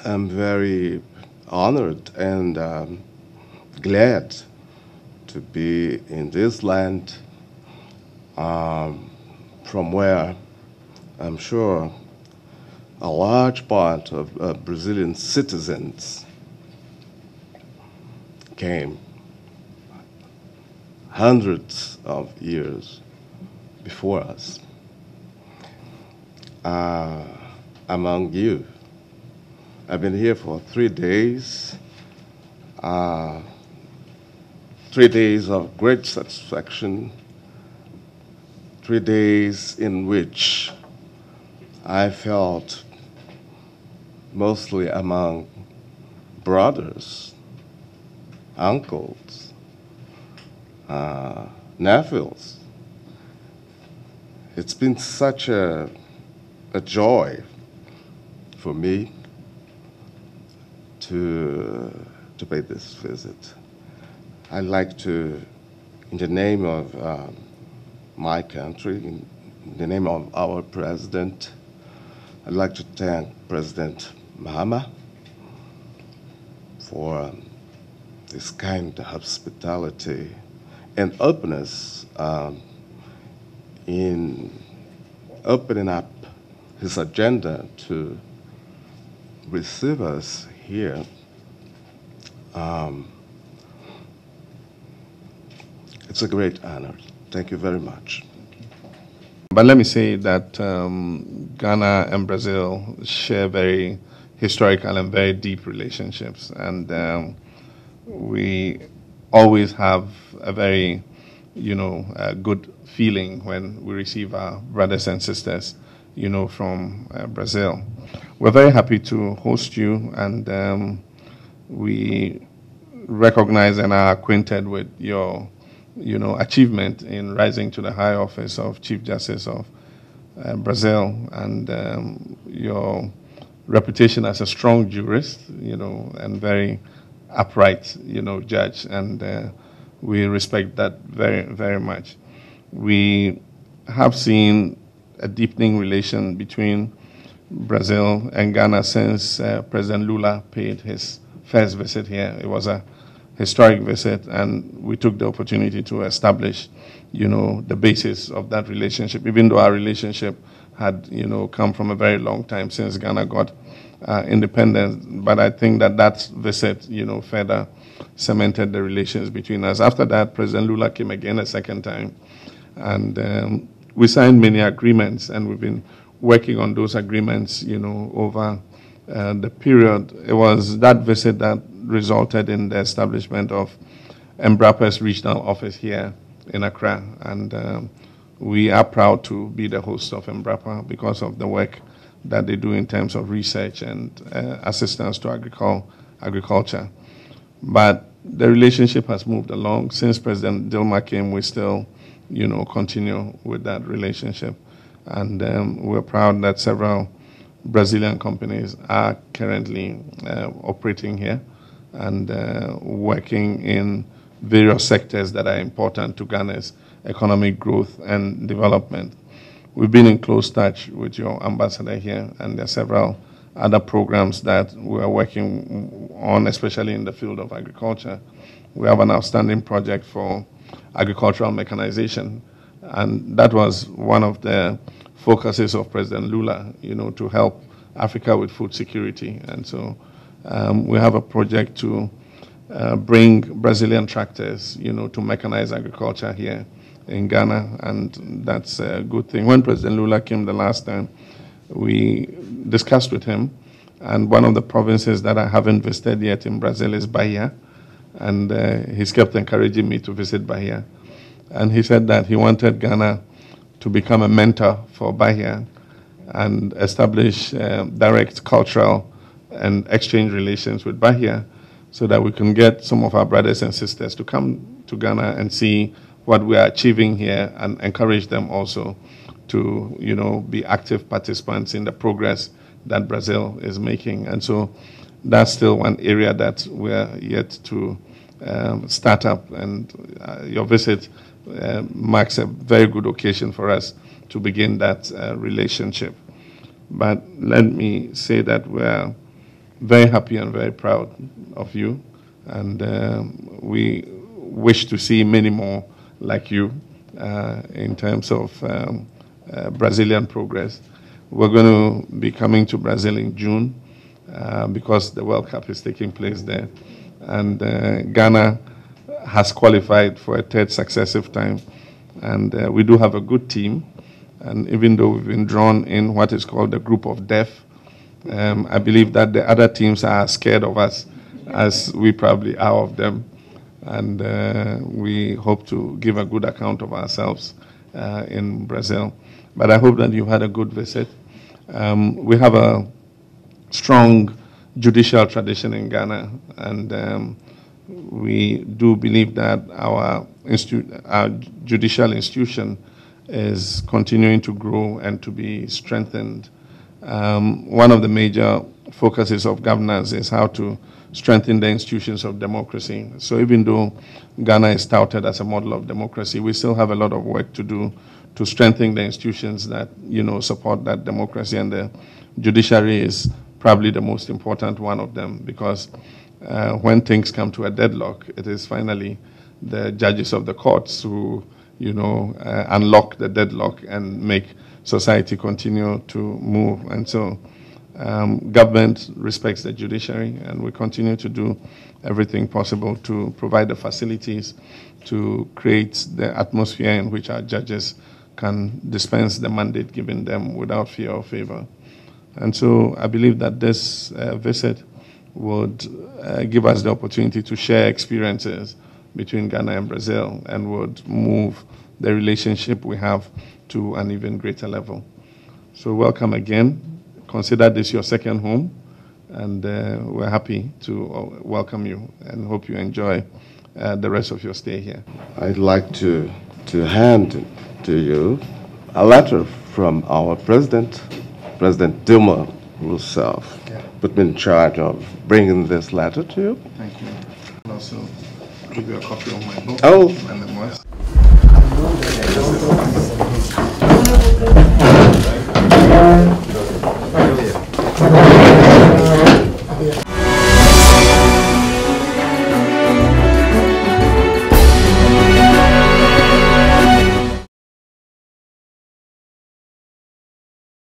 I'm very honored and glad to be in this land from where I'm sure a large part of Brazilian citizens came hundreds of years before us. Among you, I've been here for 3 days, 3 days of great satisfaction, 3 days in which I felt mostly among brothers, uncles, nephews. It's been such a joy for me to pay this visit. I'd like to, in the name of my country, in the name of our president, I'd like to thank President Mahama for this kind of hospitality and openness in opening up his agenda to receive us here. It's a great honor. Thank you very much. But let me say that Ghana and Brazil share very historical and very deep relationships, and we always have a very, good feeling when we receive our brothers and sisters, from Brazil. We're very happy to host you, and we recognize and are acquainted with your achievement in rising to the high office of Chief Justice of Brazil, and your reputation as a strong jurist, and very upright, judge, and we respect that very, very much. We have seen a deepening relation between Brazil and Ghana since President Lula paid his first visit here. It was a historic visit, and we took the opportunity to establish, the basis of that relationship, even though our relationship had, come from a very long time since Ghana got independence. But I think that visit, further cemented the relations between us. After that, President Lula came again a second time, and we signed many agreements, and we've been working on those agreements, over the period. It was that visit that resulted in the establishment of Embrapa's regional office here in Accra, and we are proud to be the host of Embrapa because of the work that they do in terms of research and assistance to agriculture. But the relationship has moved along. Since President Dilma came, we still, continue with that relationship. And we're proud that several Brazilian companies are currently operating here and working in various sectors that are important to Ghana's economic growth and development. We've been in close touch with your ambassador here, and there are several other programs that we are working on, especially in the field of agriculture. We have an outstanding project for agricultural mechanization, and that was one of the focuses of President Lula, to help Africa with food security. And so we have a project to bring Brazilian tractors, to mechanize agriculture here in Ghana, and that's a good thing. When President Lula came the last time, we discussed with him, and one of the provinces that I haven't visited yet in Brazil is Bahia, and he's kept encouraging me to visit Bahia. And he said that he wanted Ghana to become a mentor for Bahia and establish direct cultural and exchange relations with Bahia so that we can get some of our brothers and sisters to come to Ghana and see what we are achieving here and encourage them also to, be active participants in the progress that Brazil is making. And so that's still one area that we're yet to start up. And your visit marks a very good occasion for us to begin that relationship. But let me say that we're very happy and very proud of you, and we wish to see many more like you in terms of Brazilian progress. We're going to be coming to Brazil in June because the World Cup is taking place there, and Ghana has qualified for a third successive time, and we do have a good team. And even though we've been drawn in what is called the group of death, I believe that the other teams are scared of us, as we probably are of them. And we hope to give a good account of ourselves in Brazil. But I hope that you had a good visit. We have a strong judicial tradition in Ghana, and we do believe that our judicial institution is continuing to grow and to be strengthened. One of the major focuses of governance is how to strengthen the institutions of democracy. So even though Ghana is touted as a model of democracy, we still have a lot of work to do to strengthen the institutions that, support that democracy, and the judiciary is probably the most important one of them, because when things come to a deadlock, it is finally the judges of the courts who unlock the deadlock and make society continue to move. And so government respects the judiciary, and we continue to do everything possible to provide the facilities to create the atmosphere in which our judges can dispense the mandate given them without fear or favor. And so I believe that this visit would give us the opportunity to share experiences between Ghana and Brazil, and would move the relationship we have to an even greater level. So welcome again. Consider this your second home, and we're happy to welcome you and hope you enjoy the rest of your stay here. I'd like to hand to you a letter from our president, President Dilma Rousseff. Yeah. Put me in charge of bringing this letter to you. Thank you. I'll also give you a copy of my book. Oh. And the